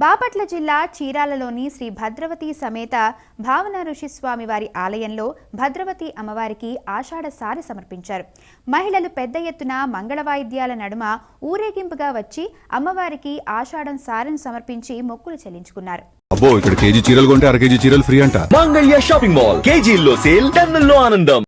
బాపట్ల జిల్లా చీరాలలోని శ్రీ భద్రవతి సమేత భావన ఋషిస్వామి వారి ఆలయంలో భద్రవతి అమ్మవారికి ఆషాఢ సారె సమర్పించారు. మహిళలు పెద్ద ఎత్తున మంగళ వాయిద్యాల నడుమ ఊరేగింపుగా వచ్చి అమ్మవారికి ఆషాఢం సారెను సమర్పించి మొక్కులు చెల్లించుకున్నారు. అబ్బో, ఇక్కడ కేజీ చీరలు కొంటే అర కేజీ చీరలు ఫ్రీ అంట. మంగళ్య షాపింగ్ మాల్ కేజీల్లో సేల్, టన్నుల్లో ఆనందం.